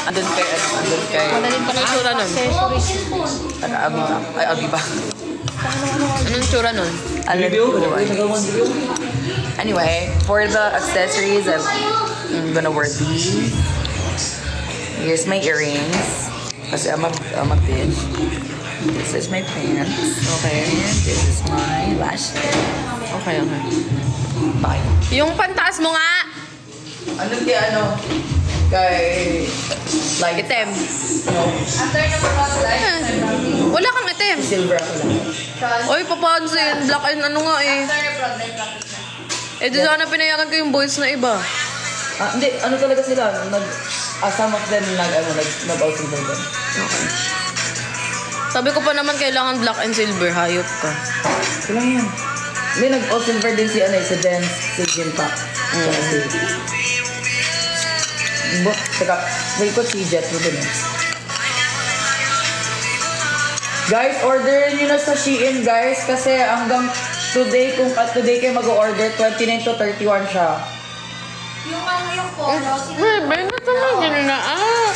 Andun kay, Madaling pala anong tsura nun? accessories. Abiba. Ay, Abiba. Anong tsura nun? Anyway, for the accessories, I'm gonna wear these. Here's my earrings. Kasi I'm a bitch. This is my pants. Okay. And this is my lashes. Okay. Bye. Yung pantaas mo nga! Kay... Like... Item. No. Wala kang item. Silver ako lang. Oy, papansin. Black and ano nga eh. Di sana pinayagan ko yung boys na iba. Hindi, ano talaga sila? Some of them nag-out silver din. Okay. Sabi ko pa naman kailangan black and silver. Hayop ka. Kailangan yan. Hindi, nag-out silver din si Dance, si Jim Pak. Teka, may ko si Jet mo din eh. Guys, orderin nyo na sa Shein guys kasi hanggang today, kung today kayo mag-order, 29 to 31 siya. Yung polo. Ba't naman yun na?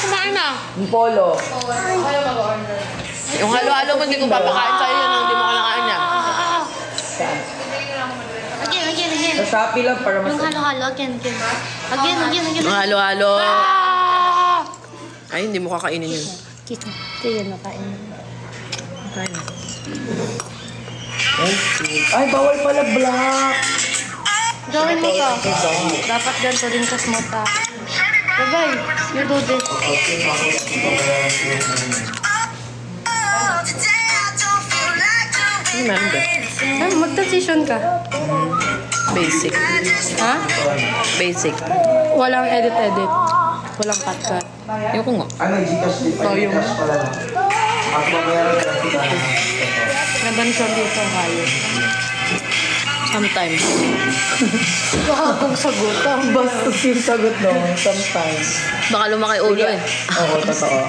Kumain na. Yung polo. Ayaw mag-order. Yung halo-halo mo, hindi ko papakain sa'yo yun. Hindi mo kalakain niya. Saan? Again. Sa Shopee lang para mas... Yung halo-halo, again. Yung halo-halo. Ay, hindi mo kakainin yun. Kita. Ito yun, makain. Kain na. Ay, bawal pala black. Gawin mo ka. Dapat ganito din sa mata. Bye-bye. You do this. Meron ba? Mag-transition ka. Basic. Ha? Basic. Walang edit-edit. Walang cut-cut. Yung ko nga. Yung nabansyon dito kayo. Sometimes. Wakakong sagot. Basta yung sagot no, sometimes. Baka lumaki ulo eh. Oo, totoo.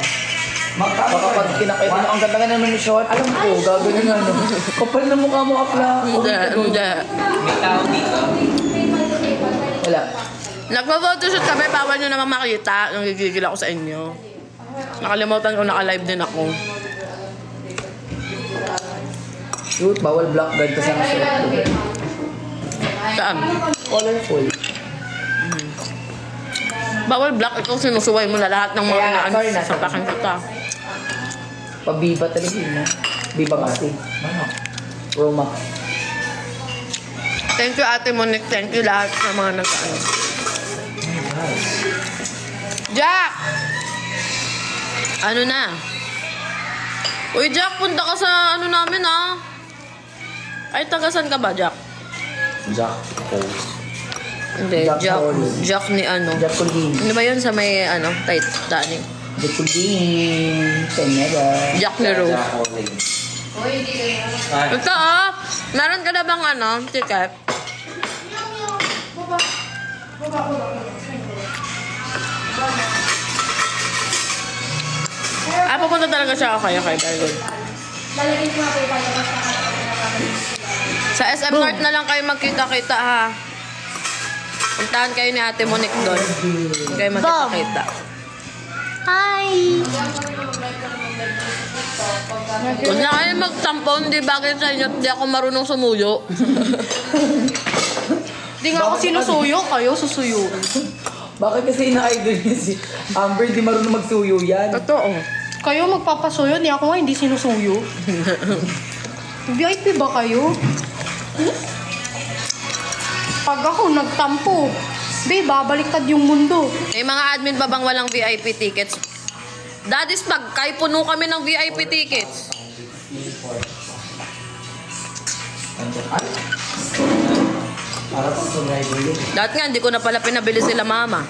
Baka pag kinakita mo, ang ganda ka na ng short, alam ko, gagawin na ano. Kapal na mukha mo, akla. Hindi. Wala. Nagpa-photoshoot kami, bawal nyo naman makita. Nagigigil ako sa inyo. Nakalimutan ko, naka-live din ako. Shoot, bawal black guard kasi ang suot. Saan? Colorful. Bawal black, ikaw sinusuway mo na lahat ng mga Kaya, sorry na. sa pakan kita. Pabiba talaga yun, ha? Biba kasi. Roma. Thank you, Ate Monique. Thank you lahat sa mga nag-ano. Jack! Ano na? Uy, Jack, punta ka sa ano namin, ha? Ay, tagasan ka ba, Jack? Jack. Hindi, Jack ni ano. Jack Colleen. Ano ba yun sa may, ano, tight, daning? Jack Colleen. Tenega. Jack ni Rose. Ito, oh. Meron ka na bang, ano, ticket? Pupunta talaga siya. Okay, very good. Sa SM North na lang kayo magkita-kita, ha? Puntahan kayo ni Ate Monique doon. Kayo magkita-kita. Hi! Huwag na kayo magtampo, hindi bagay sa inyo. Hindi ako marunong sumuyo. Di nga ako sinusuyo, kayo susuyo. Bakit kasi ina-idol niya si Amber, di marunong magsuyo yan? Totoo. Kayo magpapasuyo, di ako nga hindi sinusuyo. VIP ba kayo? Pag ako nagtampo, babaliktad yung mundo. May mga admin ba bang walang VIP tickets? Daddy's pag kay puno kami ng VIP tickets. Dahil nga, hindi ko na pala pinabili sila mama.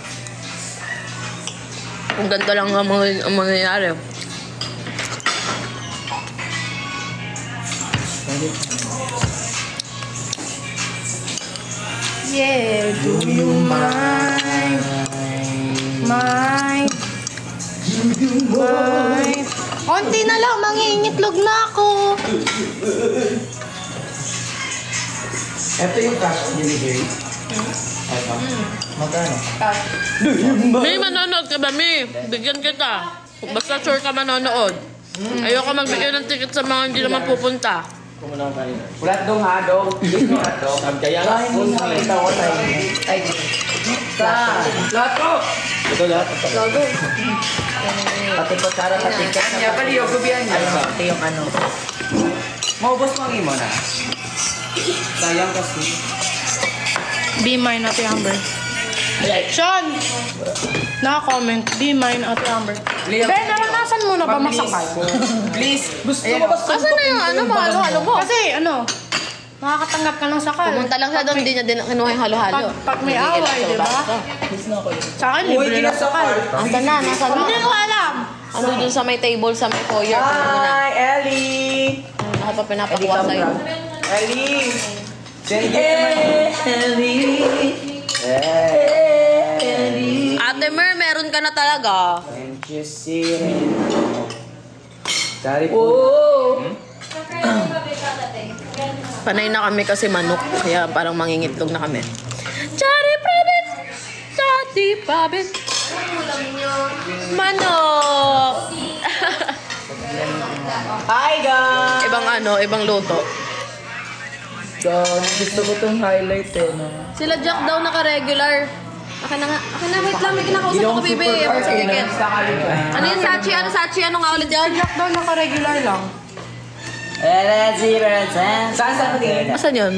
Kung ganito lang ang mangyayari. Yeah, do you mind? Mind? Konti na lang, mangingitlog na ako. Ito yung cash on delivery. Ito. Magkano? May manonood ka ba, Mi? Bigyan kita. Basta sure ka manonood. Ayoko magbigay ng ticket sa mga hindi naman pupunta. Ulat dong ha, dong. Ulat dong. Kaya nga, full nakita ko tayo. Ay, lahat ko! Ito lahat. Gago. Pati po para sa ticket. Kanya pala yung gubihan niya. Ito yung ano. Maubos mo ang imo na. Sayang kasi. Be mine, Ate Amber. Sean! Naka-comment. Be mine, Ate Amber. Ben, naranasan mo na ba masakal? Please. Gusto mo ba Asan na yung ano, mga halo-halo mo? Kasi makakatanggap ka ng sakal. Pumunta lang siya doon, hindi niya din kinuha yung halo-halo. Pag may away, di ba? Sa akin, libre na sakal. Asan na? Nasaan na? Hindi ko alam. Ano dun sa may table, sa may foyer. Hi, Ellie! Ako pa pinapakuha sa'yo. Ellie! Ellie! Ate Mer, meron ka na talaga. Can't you see it? Dari po. Panay na kami kasi manok, kaya parang mangingitlog na kami. Chari Prabit! Chari Prabit! Manok! Hi, guys! Ibang luto. Gusto ko itong highlight eh, no? Sila Jack daw naka-regular. Akin na, wait lang, may kinakausap ako, baby. Ako sa ticket. Ano yun, Sachi? Ano nga ulit yan? Jack daw naka-regular lang. Saan tingin? Asan yun?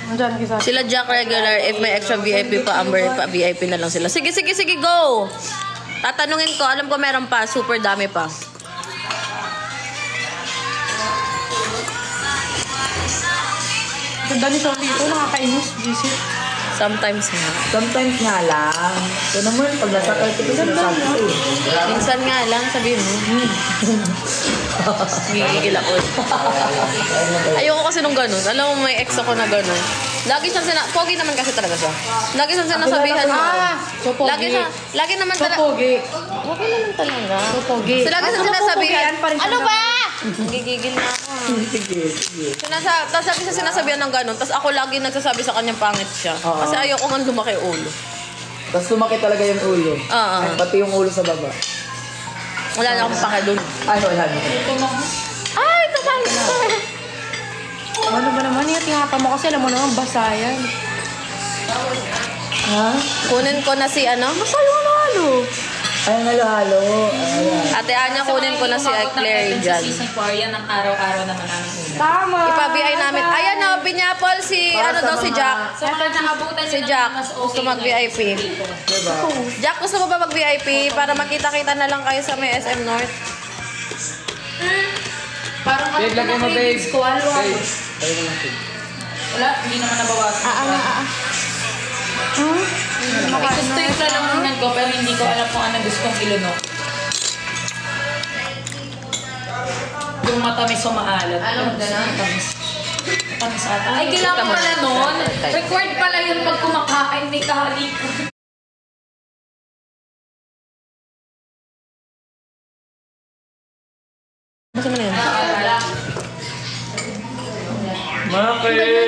Andyan, kisa. Sila Jack regular, if may extra VIP pa, Amber, pa VIP na lang sila. Sige, go! Tatanungin ko, alam ko meron pa, super dami pa. Ganda ni Sean dito, nakakainis. Visit. Sometimes nga. Sometimes nga lang. Ito naman, pag nasakal ko, sinasabi ko eh. Minsan nga lang, sabihin mo. Gigigil ako. Ayoko kasi nung ganun. Alam mo, may ex ako na ganun. Lagi siyang pogi naman kasi talaga siya. Lagi siyang sinasabihan mo. So pogi. Lagi naman So talaga. pogi. Okay naman talaga. So pogi. So lagi siyang sinasabihan. pa rin siya Ano na- ba? Gigigil na ako. Tapos lagi siya sinasabihan ng ganun. Tapos ako lagi nagsasabi sa kanyang pangit siya. Kasi ayoko nga lumaki ulo. Tapos lumaki talaga yung ulo. Oo. Pati yung ulo sa baba. Wala na akong pake dun. Ay, wala na. Ay, tumalas ka. Ano ba naman yung tinapa mo kasi alam mo naman basa yan. Ha? Kunin ko na si ano? Basta yung halo-halo. Ay, halo-halo. Ayan. Ate Anya, kunin ko na si Claire dyan. Season 4, yan ang araw-araw naman namin una. Tama! Ipa-VI namin. Ayan o, pinyapol si, ano daw, si Jack. So, pag nakabutan Si Jack, gusto mag-VIP. Jack, gusto mo ba mag-VIP? Para makita-kita na lang kayo sa may SM North. Parang ano Babe, lagyan mo, babe. ko, halo-halo. Babe. Ayun mo lang, babe. Wala, hindi naman nabawasan. Gusto yung lalamunan ko, pero hindi ko alam kung anong gusto kong ilunok. Yung matamis o maalat. Anong gano'n? Matamis ata. Ay, kailangan pala nun. Record pala yun pag kumakain, may kahalik. Basta mo na yan. Bakit?